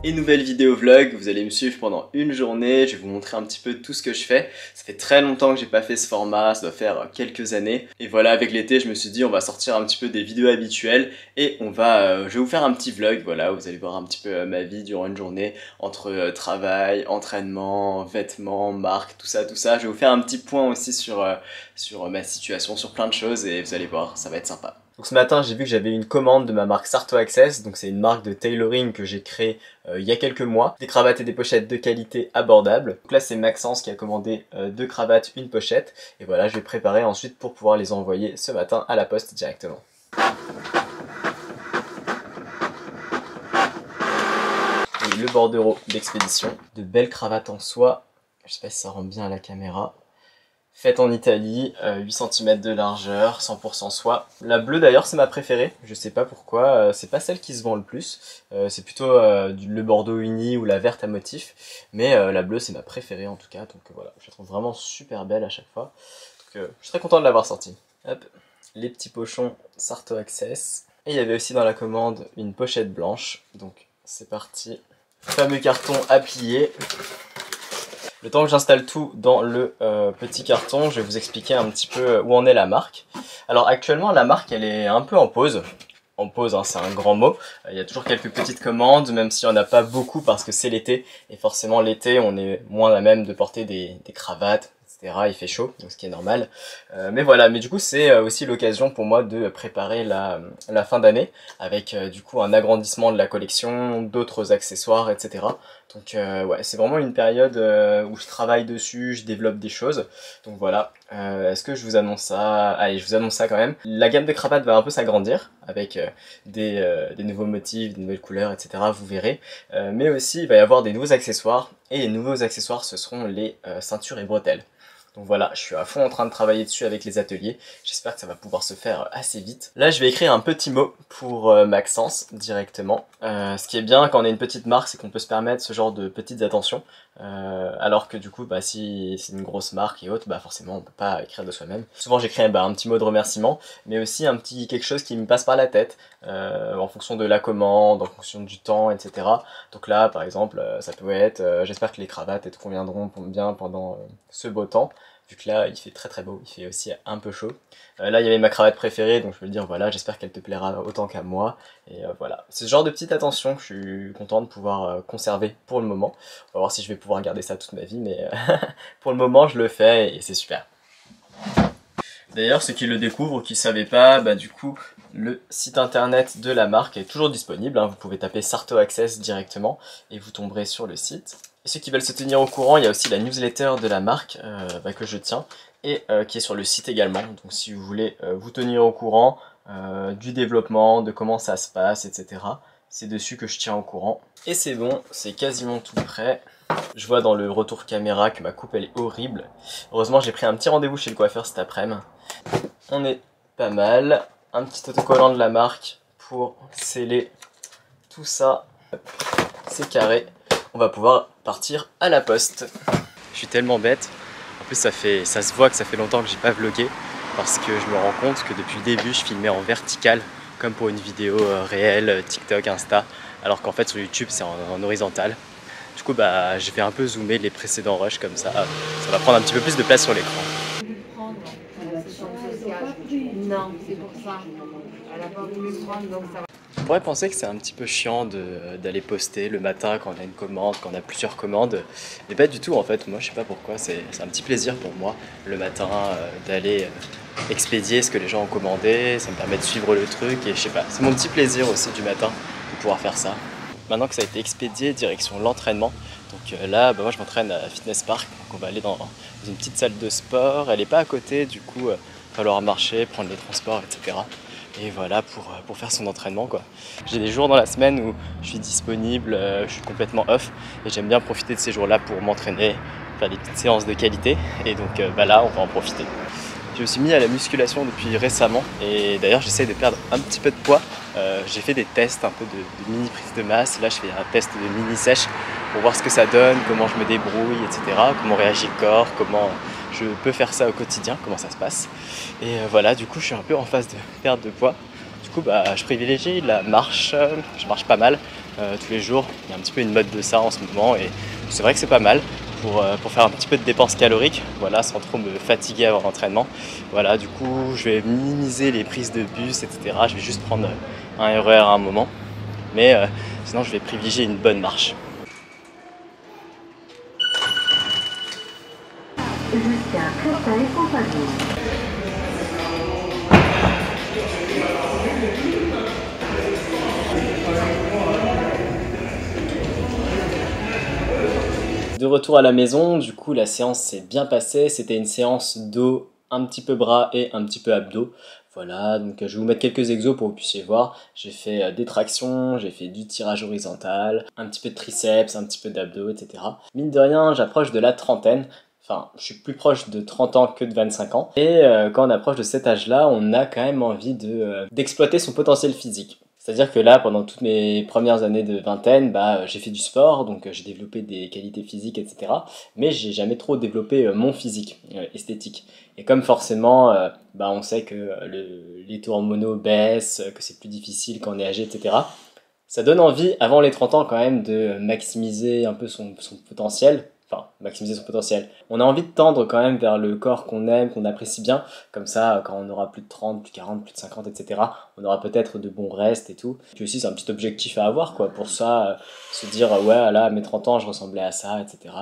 Et nouvelle vidéo vlog, vous allez me suivre pendant une journée, je vais vous montrer un petit peu tout ce que je fais. Ça fait très longtemps que j'ai pas fait ce format, ça doit faire quelques années. Et voilà, avec l'été, je me suis dit on va sortir un petit peu des vidéos habituelles et je vais vous faire un petit vlog, voilà, vous allez voir un petit peu ma vie durant une journée entre travail, entraînement, vêtements, marques, tout ça. Je vais vous faire un petit point aussi sur ma situation, sur plein de choses et vous allez voir, ça va être sympa. Donc ce matin, j'ai vu que j'avais une commande de ma marque Sarto Access, donc c'est une marque de tailoring que j'ai créée il y a quelques mois. Des cravates et des pochettes de qualité abordables. Donc là, c'est Maxence qui a commandé 2 cravates, une pochette. Et voilà, je vais préparer ensuite pour pouvoir les envoyer ce matin à la poste directement. Et le bordereau d'expédition. De belles cravates en soie. Je sais pas si ça rend bien à la caméra. Faite en Italie, 8 cm de largeur, 100% soie. La bleue d'ailleurs c'est ma préférée, je sais pas pourquoi, c'est pas celle qui se vend le plus. C'est plutôt le bordeaux uni ou la verte à motif. Mais la bleue c'est ma préférée en tout cas, donc voilà, je la trouve vraiment super belle à chaque fois. Donc je suis très content de l'avoir sortie. Hop, les petits pochons Sarto Access. Et il y avait aussi dans la commande une pochette blanche, donc c'est parti. Fameux carton à plier. Le temps que j'installe tout dans le petit carton, je vais vous expliquer un petit peu où en est la marque. Alors actuellement la marque elle est un peu en pause. En pause, hein, c'est un grand mot. Il y a toujours quelques petites commandes, même s'il n'y en a pas beaucoup parce que c'est l'été. Et forcément l'été on est moins à même de porter des cravates, etc. Il fait chaud, donc ce qui est normal. Mais voilà, mais du coup c'est aussi l'occasion pour moi de préparer la fin d'année avec du coup un agrandissement de la collection, d'autres accessoires, etc. Donc ouais, c'est vraiment une période où je travaille dessus, je développe des choses. Donc voilà, est-ce que je vous annonce ça? Allez, je vous annonce ça quand même. La gamme de cravates va un peu s'agrandir avec des nouveaux motifs, des nouvelles couleurs, etc. Vous verrez. Mais aussi, il va y avoir des nouveaux accessoires. Et les nouveaux accessoires, ce seront les ceintures et bretelles. Donc voilà, je suis à fond en train de travailler dessus avec les ateliers. J'espère que ça va pouvoir se faire assez vite. Là, je vais écrire un petit mot pour Maxence directement. Ce qui est bien quand on est une petite marque, c'est qu'on peut se permettre ce genre de petites attentions. Alors que du coup, bah, si c'est une grosse marque et autres, bah, forcément, on peut pas écrire de soi-même. Souvent, j'écris un petit mot de remerciement, mais aussi un petit quelque chose qui me passe par la tête, en fonction de la commande, en fonction du temps, etc. Donc là, par exemple, ça peut être j'espère que les cravates te conviendront bien pendant ce beau temps. Vu que là, il fait très très beau, il fait aussi un peu chaud. Là, il y avait ma cravate préférée, donc je peux le dire, voilà, j'espère qu'elle te plaira autant qu'à moi. Et voilà, c'est ce genre de petite attention que je suis content de pouvoir conserver pour le moment. On va voir si je vais pouvoir garder ça toute ma vie, mais pour le moment, je le fais et c'est super. D'ailleurs, ceux qui le découvrent ou qui ne savaient pas, bah du coup, le site internet de la marque est toujours disponible. Hein. Vous pouvez taper Sarto Access directement et vous tomberez sur le site. Et ceux qui veulent se tenir au courant, il y a aussi la newsletter de la marque que je tiens et qui est sur le site également. Donc si vous voulez vous tenir au courant du développement, de comment ça se passe, etc. C'est dessus que je tiens au courant. Et c'est bon, c'est quasiment tout prêt. Je vois dans le retour caméra que ma coupe elle est horrible. Heureusement j'ai pris un petit rendez-vous chez le coiffeur cet après-midi. On est pas mal. Un petit autocollant de la marque pour sceller tout ça. C'est carré. On va pouvoir partir à la poste. Je suis tellement bête. En plus ça se voit que ça fait longtemps que j'ai pas vlogué parce que je me rends compte que depuis le début je filmais en vertical comme pour une vidéo réelle, TikTok, Insta, alors qu'en fait sur YouTube c'est en horizontal. Du coup bah je vais un peu zoomer les précédents rushs comme ça va prendre un petit peu plus de place sur l'écran. Non, c'est pour ça. Elle a pas voulu prendre, donc ça va. On pourrait penser que c'est un petit peu chiant d'aller poster le matin quand on a une commande, quand on a plusieurs commandes. Mais pas du tout en fait, moi je sais pas pourquoi, c'est un petit plaisir pour moi le matin d'aller expédier ce que les gens ont commandé, ça me permet de suivre le truc et je sais pas, c'est mon petit plaisir aussi du matin de pouvoir faire ça. Maintenant que ça a été expédié, direction l'entraînement. Donc là, bah, moi je m'entraîne à Fitness Park, donc on va aller dans une petite salle de sport, elle est pas à côté, du coup il va falloir marcher, prendre les transports, etc. Et voilà pour faire son entraînement quoi. J'ai des jours dans la semaine où je suis disponible, je suis complètement off et j'aime bien profiter de ces jours-là pour m'entraîner, faire des petites séances de qualité et donc bah là on va en profiter. Je me suis mis à la musculation depuis récemment et d'ailleurs j'essaie de perdre un petit peu de poids. J'ai fait des tests un peu de mini prise de masse, là je fais un test de mini sèche pour voir ce que ça donne, comment je me débrouille, etc. Comment réagit le corps, comment je peux faire ça au quotidien, comment ça se passe. Et voilà, du coup je suis un peu en phase de perte de poids. Du coup, je privilégie la marche, je marche pas mal tous les jours. Il y a un petit peu une mode de ça en ce moment et c'est vrai que c'est pas mal pour faire un petit peu de dépenses caloriques, voilà, sans trop me fatiguer avant l'entraînement. Voilà, du coup, je vais minimiser les prises de bus, etc. Je vais juste prendre un RER à un moment, mais sinon je vais privilégier une bonne marche. De retour à la maison, du coup la séance s'est bien passée, c'était une séance dos, un petit peu bras et un petit peu abdos. Voilà, donc je vais vous mettre quelques exos pour que vous puissiez voir. J'ai fait des tractions, j'ai fait du tirage horizontal, un petit peu de triceps, un petit peu d'abdos, etc. Mine de rien, j'approche de la trentaine. Enfin, je suis plus proche de 30 ans que de 25 ans. Et quand on approche de cet âge-là, on a quand même envie d'exploiter son potentiel physique. C'est-à-dire que là, pendant toutes mes premières années de vingtaine, j'ai fait du sport, donc j'ai développé des qualités physiques, etc. Mais j'ai jamais trop développé mon physique esthétique. Et comme forcément, on sait que les taux hormonaux baissent, que c'est plus difficile quand on est âgé, etc. Ça donne envie, avant les 30 ans quand même, de maximiser un peu son potentiel. Enfin, maximiser son potentiel. On a envie de tendre quand même vers le corps qu'on aime, qu'on apprécie bien. Comme ça, quand on aura plus de 30, plus de 40, plus de 50, etc., on aura peut-être de bons restes et tout. Puis aussi, c'est un petit objectif à avoir, quoi. Pour ça, se dire, ouais, là, à mes 30 ans, je ressemblais à ça, etc.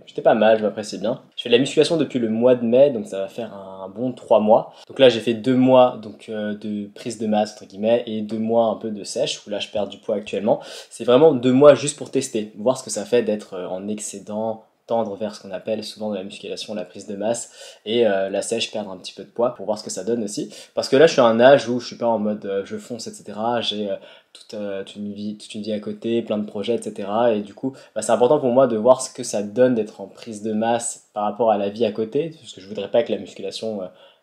J'étais pas mal, je m'appréciais bien. Je fais de la musculation depuis le mois de mai, donc ça va faire un bon 3 mois. Donc là, j'ai fait 2 mois de prise de masse, entre guillemets, et 2 mois un peu de sèche, où là, je perds du poids actuellement. C'est vraiment 2 mois juste pour tester, voir ce que ça fait d'être en excédent, tendre vers ce qu'on appelle souvent dans la musculation la prise de masse et la sèche, perdre un petit peu de poids pour voir ce que ça donne aussi. Parce que là je suis à un âge où je suis pas en mode je fonce, etc. J'ai toute une vie à côté, plein de projets, etc. Et du coup c'est important pour moi de voir ce que ça donne d'être en prise de masse par rapport à la vie à côté, parce que je voudrais pas que la musculation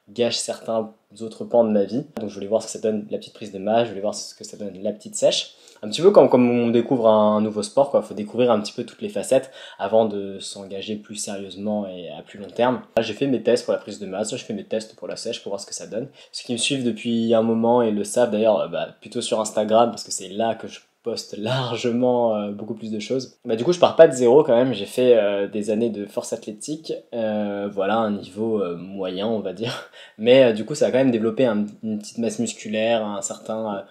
gâche certains autres pans de ma vie. Donc je voulais voir ce que ça donne la petite prise de masse, je voulais voir ce que ça donne la petite sèche. Un petit peu comme on découvre un nouveau sport, quoi. Faut découvrir un petit peu toutes les facettes avant de s'engager plus sérieusement et à plus long terme. Là, j'ai fait mes tests pour la prise de masse, là, je fais mes tests pour la sèche pour voir ce que ça donne. Ceux qui me suivent depuis un moment et le savent d'ailleurs, plutôt sur Instagram, parce que c'est là que je poste largement beaucoup plus de choses. Du coup, je pars pas de zéro quand même, j'ai fait des années de force athlétique, voilà, un niveau moyen, on va dire. Mais du coup, ça a quand même développé une petite masse musculaire, un certain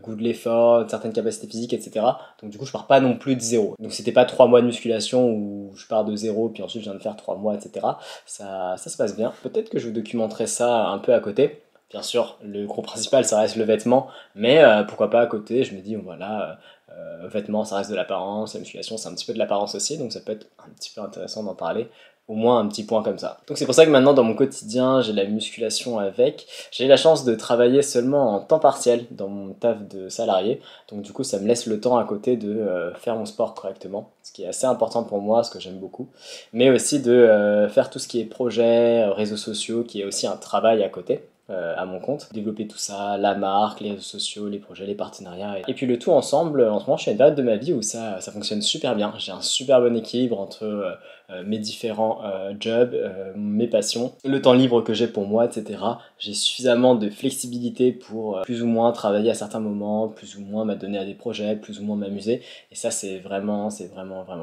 goût de l'effort, certaines capacités physiques, etc. Donc du coup je pars pas non plus de zéro. Donc c'était pas 3 mois de musculation où je pars de zéro puis ensuite je viens de faire 3 mois, etc. Ça se passe bien. Peut-être que je vous documenterai ça un peu à côté. Bien sûr, le gros principal ça reste le vêtement, mais pourquoi pas à côté, je me dis voilà, vêtements ça reste de l'apparence, la musculation c'est un petit peu de l'apparence aussi, donc ça peut être un petit peu intéressant d'en parler. Au moins un petit point comme ça. Donc c'est pour ça que maintenant dans mon quotidien j'ai la musculation avec. J'ai la chance de travailler seulement en temps partiel dans mon taf de salarié. Donc du coup ça me laisse le temps à côté de faire mon sport correctement. Ce qui est assez important pour moi, ce que j'aime beaucoup. Mais aussi de faire tout ce qui est projet, réseaux sociaux, qui est aussi un travail à côté. À mon compte, développer tout ça, la marque, les réseaux sociaux, les projets, les partenariats et puis le tout ensemble. En ce moment je suis à une période de ma vie où ça fonctionne super bien, j'ai un super bon équilibre entre mes différents jobs, mes passions, le temps libre que j'ai pour moi, etc. J'ai suffisamment de flexibilité pour plus ou moins travailler à certains moments, plus ou moins m'adonner à des projets, plus ou moins m'amuser et ça c'est vraiment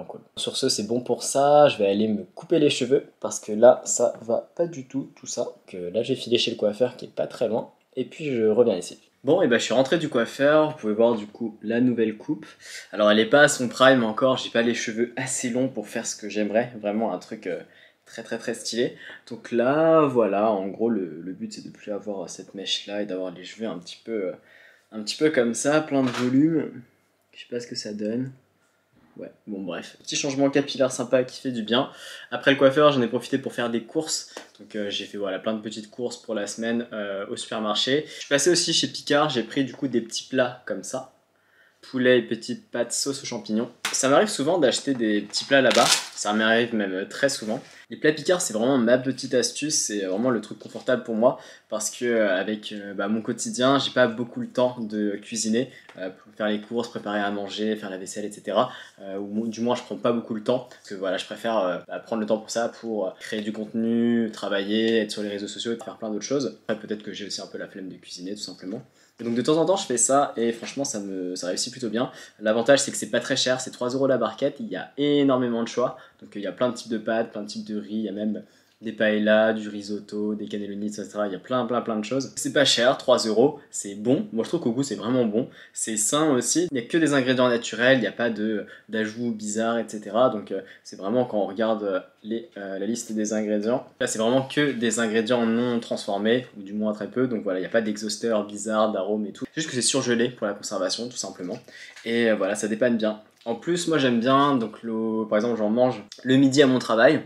cool. Sur ce c'est bon pour ça, je vais aller me couper les cheveux parce que là ça va pas du tout ça. Que là j'ai filé chez le coiffeur qui est pas très loin et puis je reviens ici. Bon, et je suis rentré du coiffeur, vous pouvez voir du coup la nouvelle coupe. Alors elle est pas à son prime encore, j'ai pas les cheveux assez longs pour faire ce que j'aimerais, vraiment un truc très stylé. Donc là, voilà, en gros le but c'est de plus avoir cette mèche là et d'avoir les cheveux un petit peu comme ça, plein de volume. Je sais pas ce que ça donne. Ouais, bon bref, petit changement capillaire sympa qui fait du bien. Après le coiffeur, j'en ai profité pour faire des courses. Donc j'ai fait voilà, plein de petites courses pour la semaine au supermarché. Je suis passé aussi chez Picard, j'ai pris du coup des petits plats comme ça. Poulet et petites pâtes sauce aux champignons. Ça m'arrive souvent d'acheter des petits plats là-bas. Ça m'arrive même très souvent. Les plats picards, c'est vraiment ma petite astuce, c'est vraiment le truc confortable pour moi parce que avec mon quotidien, j'ai pas beaucoup le temps de cuisiner, pour faire les courses, préparer à manger, faire la vaisselle, etc. Ou du moins, je prends pas beaucoup le temps parce que voilà, je préfère prendre le temps pour ça, pour créer du contenu, travailler, être sur les réseaux sociaux et faire plein d'autres choses. Après, peut-être que j'ai aussi un peu la flemme de cuisiner tout simplement. Et donc de temps en temps je fais ça et franchement ça réussit plutôt bien. L'avantage c'est que c'est pas très cher, c'est 3 € la barquette, il y a énormément de choix. Donc il y a plein de types de pâtes, plein de types de riz, il y a même des paellas, du risotto, des cannelloni, etc. Il y a plein de choses. C'est pas cher, 3 €, c'est bon. Moi je trouve qu'au goût c'est vraiment bon. C'est sain aussi, il n'y a que des ingrédients naturels, il n'y a pas d'ajouts bizarres, etc. Donc c'est vraiment quand on regarde la liste des ingrédients, là c'est vraiment que des ingrédients non transformés, ou du moins très peu. Donc voilà, il n'y a pas d'exhausteurs bizarres, d'arômes et tout. C'est juste que c'est surgelé pour la conservation tout simplement. Et voilà, ça dépanne bien. En plus, moi j'aime bien, donc par exemple j'en mange le midi à mon travail,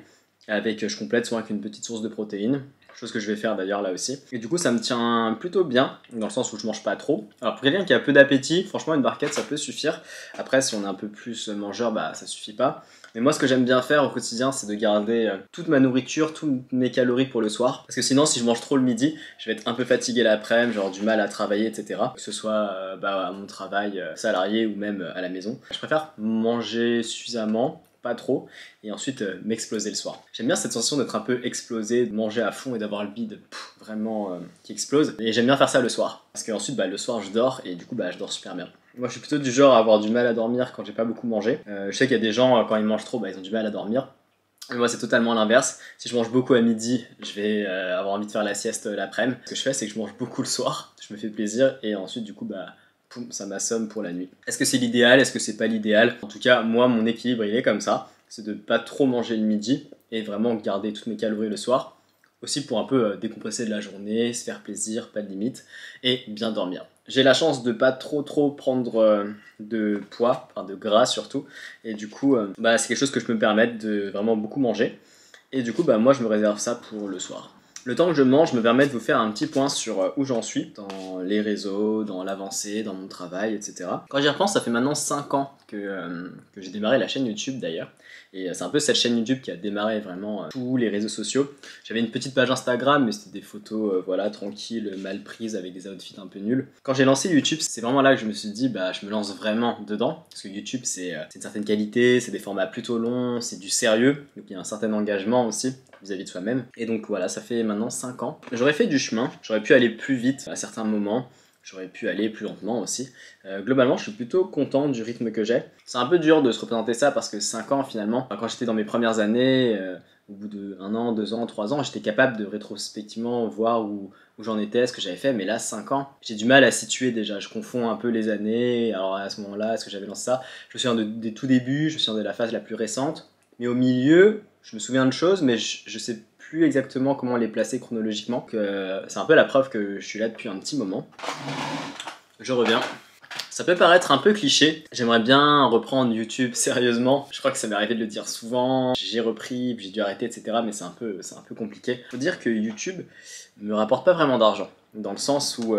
je complète soit avec une petite source de protéines, chose que je vais faire d'ailleurs là aussi. Et du coup ça me tient plutôt bien, dans le sens où je mange pas trop. Alors pour quelqu'un qui a peu d'appétit, franchement une barquette ça peut suffire. Après si on est un peu plus mangeur, bah ça suffit pas. Mais moi ce que j'aime bien faire au quotidien c'est de garder toute ma nourriture, toutes mes calories pour le soir. Parce que sinon si je mange trop le midi, je vais être un peu fatigué l'après-midi, genre du mal à travailler, etc. Que ce soit à mon travail salarié ou même à la maison. Je préfère manger suffisamment, pas trop, et ensuite m'exploser le soir. J'aime bien cette sensation d'être un peu explosé, de manger à fond et d'avoir le bide vraiment qui explose. Et j'aime bien faire ça le soir. Parce qu'ensuite le soir je dors et du coup je dors super bien. Moi je suis plutôt du genre à avoir du mal à dormir quand j'ai pas beaucoup mangé. Je sais qu'il y a des gens quand ils mangent trop ils ont du mal à dormir. Mais moi c'est totalement l'inverse. Si je mange beaucoup à midi, je vais avoir envie de faire la sieste l'après-midi. Ce que je fais c'est que je mange beaucoup le soir, je me fais plaisir et ensuite du coup poum, ça m'assomme pour la nuit. Est-ce que c'est l'idéal? Est-ce que c'est pas l'idéal? En tout cas, moi, mon équilibre, il est comme ça. C'est de pas trop manger le midi et vraiment garder toutes mes calories le soir. Aussi pour un peu décompresser de la journée, se faire plaisir, pas de limite, et bien dormir. J'ai la chance de pas trop prendre de poids, enfin de gras surtout, et du coup, c'est quelque chose que je peux me permettre de vraiment beaucoup manger. Et du coup, moi, je me réserve ça pour le soir. Le temps que je mange me permet de vous faire un petit point sur où j'en suis dans les réseaux, dans l'avancée, dans mon travail, etc. Quand j'y repense, ça fait maintenant 5 ans que j'ai démarré la chaîne YouTube d'ailleurs. Et c'est un peu cette chaîne YouTube qui a démarré vraiment tous les réseaux sociaux. J'avais une petite page Instagram, mais c'était des photos tranquilles, mal prises, avec des outfits un peu nuls. Quand j'ai lancé YouTube, c'est vraiment là que je me suis dit, je me lance vraiment dedans. Parce que YouTube, c'est une certaine qualité, c'est des formats plutôt longs, c'est du sérieux. Donc il y a un certain engagement aussi vis-à-vis de soi-même. Et donc voilà, ça fait maintenant 5 ans. J'aurais fait du chemin, j'aurais pu aller plus vite à certains moments. J'aurais pu aller plus lentement aussi. Globalement, je suis plutôt content du rythme que j'ai. C'est un peu dur de se représenter ça parce que 5 ans finalement, quand j'étais dans mes premières années, au bout de 1 an, 2 ans, 3 ans, j'étais capable de rétrospectivement voir où j'en étais, ce que j'avais fait. Mais là, 5 ans, j'ai du mal à situer déjà. Je confonds un peu les années. Alors à ce moment-là, est-ce que j'avais lancé ça? Je me souviens des tout débuts, je me souviens de la phase la plus récente. Mais au milieu, je me souviens de choses, mais je sais plus exactement comment les placer chronologiquement. C'est un peu la preuve que je suis là depuis un petit moment. Je reviens. Ça peut paraître un peu cliché, j'aimerais bien reprendre YouTube sérieusement. Je crois que ça m'est arrivé de le dire souvent, j'ai repris, puis j'ai dû arrêter, etc. Mais c'est un peu compliqué. Faut dire que YouTube me rapporte pas vraiment d'argent, dans le sens où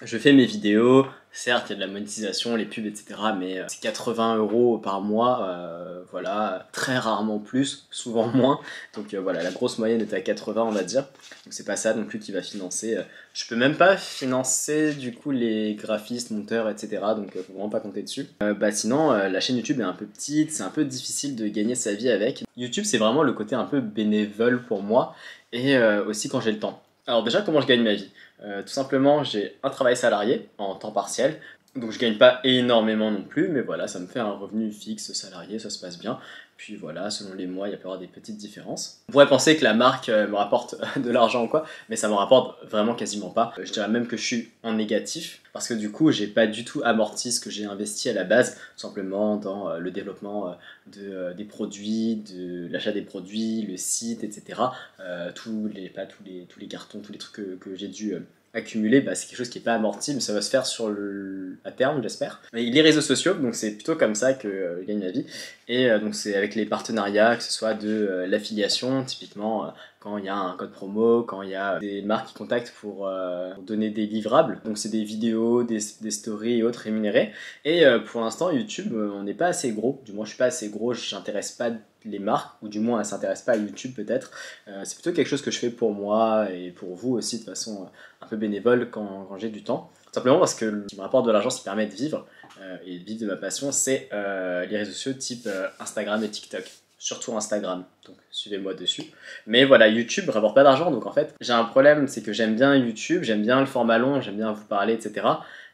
je fais mes vidéos, certes il y a de la monétisation, les pubs, etc. Mais c'est 80 € par mois, voilà, très rarement plus, souvent moins. Donc voilà, la grosse moyenne est à 80 on va dire. Donc c'est pas ça non plus qui va financer. Je peux même pas financer du coup les graphistes, monteurs, etc. Donc faut vraiment pas compter dessus. Sinon la chaîne YouTube est un peu petite, c'est un peu difficile de gagner sa vie avec. YouTube c'est vraiment le côté un peu bénévole pour moi et aussi quand j'ai le temps. Alors déjà comment je gagne ma vie? Tout simplement, j'ai un travail salarié en temps partiel, donc je gagne pas énormément non plus, mais voilà, ça me fait un revenu fixe salarié, ça se passe bien. Puis voilà, selon les mois, il peut y avoir des petites différences. On pourrait penser que la marque me rapporte de l'argent ou quoi, mais ça me rapporte vraiment quasiment pas. Je dirais même que je suis en négatif, parce que du coup, j'ai pas du tout amorti ce que j'ai investi à la base, tout simplement dans le développement des produits, de l'achat des produits, le site, etc. Tous les cartons, tous les trucs que j'ai dû accumuler, c'est quelque chose qui n'est pas amorti, mais ça va se faire à terme, j'espère. Les réseaux sociaux, donc c'est plutôt comme ça que je gagne ma vie. Et donc c'est avec les partenariats, que ce soit de l'affiliation, typiquement quand il y a un code promo, quand il y a des marques qui contactent pour donner des livrables. Donc c'est des vidéos, des stories et autres rémunérés. Et pour l'instant YouTube, on n'est pas assez gros, du moins je suis pas assez gros, j'intéresse pas les marques, ou du moins elles s'intéressent pas à YouTube peut-être. C'est plutôt quelque chose que je fais pour moi et pour vous aussi de façon un peu bénévole quand j'ai du temps. Simplement parce que ce qui me rapporte de l'argent, ce qui permet de vivre et de vivre de ma passion, c'est les réseaux sociaux type Instagram et TikTok. Surtout Instagram, donc suivez-moi dessus. Mais voilà, YouTube ne rapporte pas d'argent, donc en fait, j'ai un problème, c'est que j'aime bien YouTube, j'aime bien le format long, j'aime bien vous parler, etc.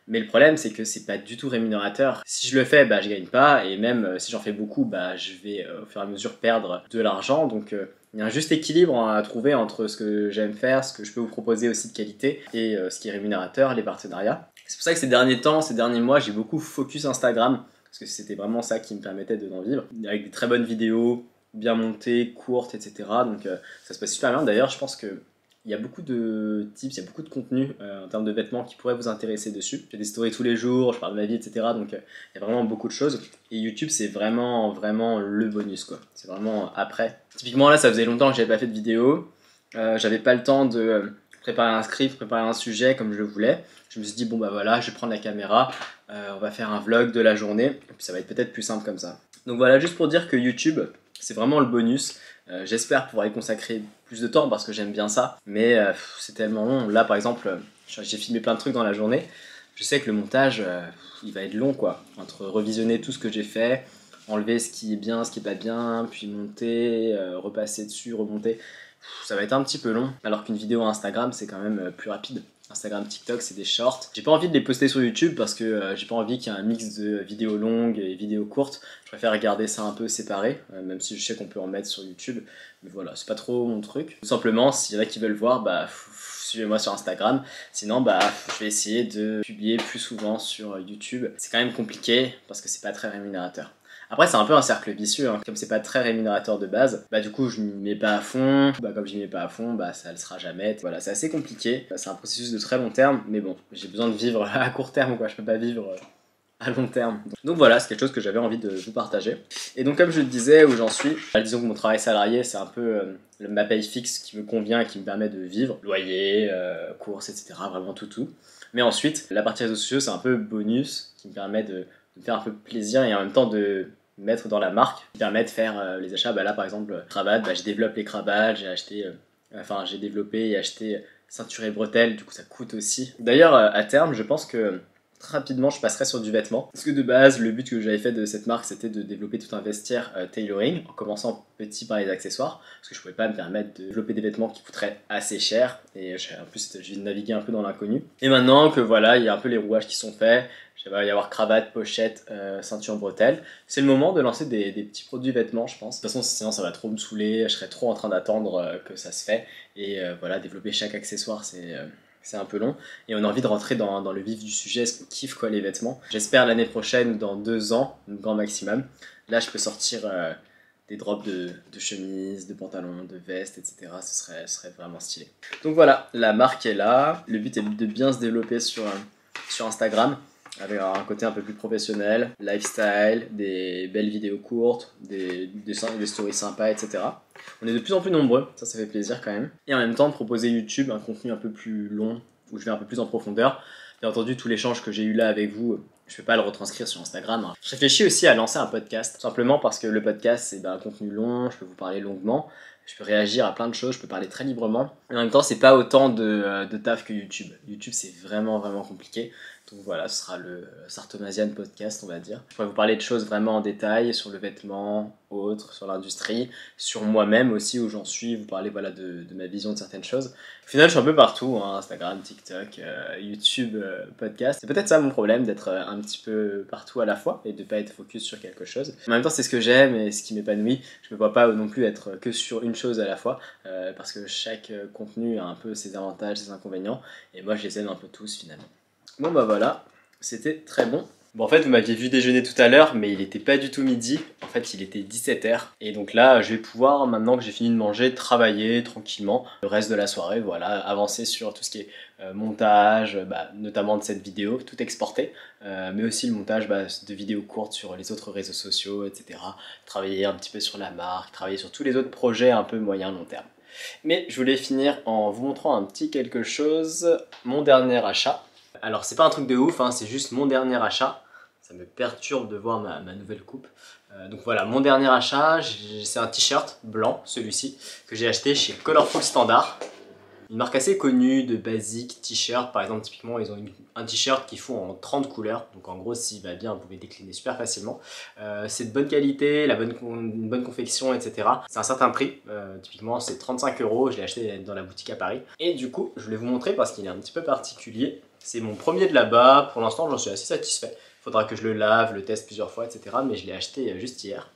Mais le problème, c'est que c'est pas du tout rémunérateur. Si je le fais, bah, je gagne pas, et même si j'en fais beaucoup, bah, je vais au fur et à mesure perdre de l'argent. Donc il y a un juste équilibre à trouver entre ce que j'aime faire, ce que je peux vous proposer aussi de qualité, et ce qui est rémunérateur, les partenariats. C'est pour ça que ces derniers temps, ces derniers mois, j'ai beaucoup focus Instagram, parce que c'était vraiment ça qui me permettait d'en vivre, avec des très bonnes vidéos, bien montées, courtes, etc. Donc ça se passe super bien. D'ailleurs, je pense que il y a beaucoup de tips, il y a beaucoup de contenu en termes de vêtements qui pourraient vous intéresser dessus. Je fais des stories tous les jours, je parle de ma vie, etc. Donc il y a vraiment beaucoup de choses. Et YouTube, c'est vraiment, vraiment le bonus, quoi. C'est vraiment après. Typiquement, là, ça faisait longtemps que j'avais pas fait de vidéo. J'avais pas le temps de préparer un script, préparer un sujet comme je le voulais. Je me suis dit, bon bah voilà, je vais prendre la caméra, on va faire un vlog de la journée, et puis ça va être peut-être plus simple comme ça. Donc voilà, juste pour dire que YouTube, c'est vraiment le bonus. J'espère pouvoir y consacrer plus de temps parce que j'aime bien ça, mais c'est tellement long. Là par exemple, j'ai filmé plein de trucs dans la journée, je sais que le montage, il va être long quoi, entre revisionner tout ce que j'ai fait, enlever ce qui est bien, ce qui est pas bien, puis monter, repasser dessus, remonter, ça va être un petit peu long, alors qu'une vidéo Instagram c'est quand même plus rapide. Instagram, TikTok, c'est des shorts. J'ai pas envie de les poster sur YouTube parce que j'ai pas envie qu'il y ait un mix de vidéos longues et vidéos courtes. Je préfère garder ça un peu séparé, même si je sais qu'on peut en mettre sur YouTube. Mais voilà, c'est pas trop mon truc. Tout simplement, s'il y en a qui veulent voir, bah suivez-moi sur Instagram. Sinon, bah je vais essayer de publier plus souvent sur YouTube. C'est quand même compliqué parce que c'est pas très rémunérateur. Après c'est un peu un cercle vicieux, hein. Comme c'est pas très rémunérateur de base, bah du coup je m'y mets pas à fond, bah comme j'y mets pas à fond, bah ça le sera jamais. Voilà, c'est assez compliqué, c'est un processus de très long terme, mais bon, j'ai besoin de vivre à court terme quoi, je peux pas vivre à long terme. Donc voilà, c'est quelque chose que j'avais envie de vous partager. Et donc comme je le disais, où j'en suis, disons que mon travail salarié c'est un peu ma paye fixe qui me convient et qui me permet de vivre, loyer, courses, etc. Vraiment tout. Mais ensuite, la partie réseaux sociaux c'est un peu bonus qui me permet de me faire un peu plaisir et en même temps de mettre dans la marque, qui permet de faire les achats. Bah là par exemple, cravates, bah, je développe les cravates, j'ai acheté, j'ai développé et acheté ceinture et bretelles, du coup ça coûte aussi. D'ailleurs à terme je pense que très rapidement je passerai sur du vêtement, parce que de base le but que j'avais fait de cette marque c'était de développer tout un vestiaire tailoring, en commençant petit par les accessoires, parce que je pouvais pas me permettre de développer des vêtements qui coûteraient assez cher, et en plus je vais naviguer un peu dans l'inconnu. Et maintenant que voilà, il y a un peu les rouages qui sont faits, il va y avoir cravate, pochette, ceinture, bretelle. C'est le moment de lancer des petits produits vêtements, je pense. De toute façon, sinon ça va trop me saouler, je serais trop en train d'attendre que ça se fait. Et voilà, développer chaque accessoire, c'est un peu long. Et on a envie de rentrer dans le vif du sujet, est-ce qu'on kiffe quoi les vêtements. J'espère l'année prochaine, dans 2 ans, le grand maximum. Là, je peux sortir des drops de chemises, de pantalons, de vestes, etc. Ce serait vraiment stylé. Donc voilà, la marque est là. Le but est de bien se développer sur Instagram, avec un côté un peu plus professionnel, lifestyle, des belles vidéos courtes, des stories sympas, etc. On est de plus en plus nombreux, ça fait plaisir quand même. Et en même temps de proposer YouTube un contenu un peu plus long, où je vais un peu plus en profondeur. Bien entendu, tout l'échange que j'ai eu là avec vous, je ne vais pas le retranscrire sur Instagram. Je réfléchis aussi à lancer un podcast, tout simplement parce que le podcast c'est un contenu long, je peux vous parler longuement, je peux réagir à plein de choses, je peux parler très librement. Et en même temps, c'est pas autant de taf que YouTube. YouTube, c'est vraiment, vraiment compliqué. Donc voilà, ce sera le Sartomasian podcast, on va dire. Je pourrais vous parler de choses vraiment en détail, sur le vêtement, autres, sur l'industrie, sur moi-même aussi, où j'en suis, vous parler voilà, de ma vision de certaines choses. Au final, je suis un peu partout, hein, Instagram, TikTok, YouTube, podcast. C'est peut-être ça mon problème, d'être un petit peu partout à la fois, et de pas être focus sur quelque chose. En même temps, c'est ce que j'aime et ce qui m'épanouit. Je me vois pas non plus être que sur une chose à la fois, parce que chaque contenu a un peu ses avantages, ses inconvénients, et moi je les aime un peu tous finalement. Bon bah voilà, c'était très bon. Bon en fait vous m'aviez vu déjeuner tout à l'heure mais il était pas du tout midi, en fait il était 17h. Et donc là je vais pouvoir, maintenant que j'ai fini de manger, travailler tranquillement le reste de la soirée, voilà, avancer sur tout ce qui est montage, notamment de cette vidéo, tout exporter, mais aussi le montage de vidéos courtes sur les autres réseaux sociaux, etc. Travailler un petit peu sur la marque, travailler sur tous les autres projets un peu moyen long terme. Mais je voulais finir en vous montrant un petit quelque chose, mon dernier achat. Alors c'est pas un truc de ouf, hein, c'est juste mon dernier achat. Ça me perturbe de voir ma nouvelle coupe. Donc voilà, mon dernier achat, c'est un t-shirt blanc, celui-ci, que j'ai acheté chez Colorful Standard. Une marque assez connue de basic t-shirt. Par exemple, typiquement, ils ont un t-shirt qu'ils font en 30 couleurs. Donc en gros, s'il va bien, vous pouvez décliner super facilement. C'est de bonne qualité, une bonne confection, etc. C'est un certain prix. Typiquement, c'est 35 €. Je l'ai acheté dans la boutique à Paris. Et du coup, je voulais vous montrer parce qu'il est un petit peu particulier. C'est mon premier de là-bas. Pour l'instant, j'en suis assez satisfait. Il faudra que je le lave, le teste plusieurs fois, etc. Mais je l'ai acheté juste hier.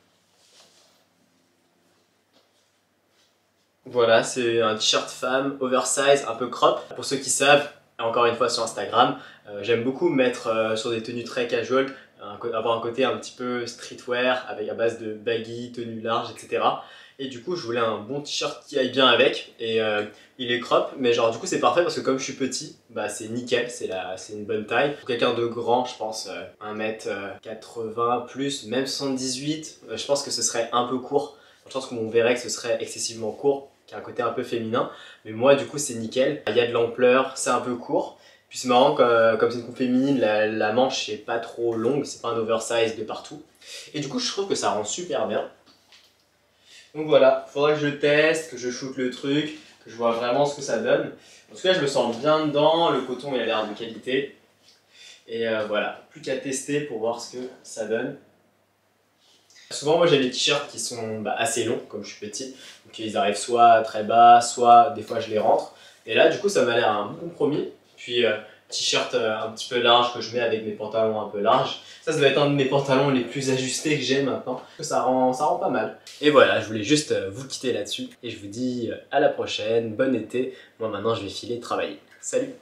Voilà, c'est un t-shirt femme, oversize, un peu crop. Pour ceux qui savent, encore une fois sur Instagram, j'aime beaucoup mettre sur des tenues très casual, avoir un côté un petit peu streetwear avec à base de baggy, tenues larges, etc. Et du coup, je voulais un bon t-shirt qui aille bien avec. Et il est crop, mais genre du coup c'est parfait parce que comme je suis petit, bah c'est nickel, c'est une bonne taille. Pour quelqu'un de grand, je pense 1m80 plus, même 78, je pense que ce serait un peu court. Je pense qu'on verrait que ce serait excessivement court, qui a un côté un peu féminin. Mais moi, du coup, c'est nickel. Il y a de l'ampleur, c'est un peu court. Puis c'est marrant, comme c'est une coupe féminine, la manche n'est pas trop longue, c'est pas un oversize de partout. Et du coup, je trouve que ça rend super bien. Donc voilà, il faudra que je le teste, que je shoote le truc, que je vois vraiment ce que ça donne. En tout cas, je me sens bien dedans, le coton il a l'air de qualité. Et voilà, plus qu'à tester pour voir ce que ça donne. Souvent, moi j'ai des t-shirts qui sont assez longs, comme je suis petit. Donc ils arrivent soit très bas, soit des fois je les rentre. Et là, du coup, ça m'a l'air un bon compromis. Puis, t-shirt un petit peu large que je mets avec mes pantalons un peu larges. Ça doit être un de mes pantalons les plus ajustés que j'ai maintenant. Ça rend pas mal. Et voilà, je voulais juste vous quitter là-dessus. Et je vous dis à la prochaine, bon été. Moi maintenant, je vais filer travailler. Salut!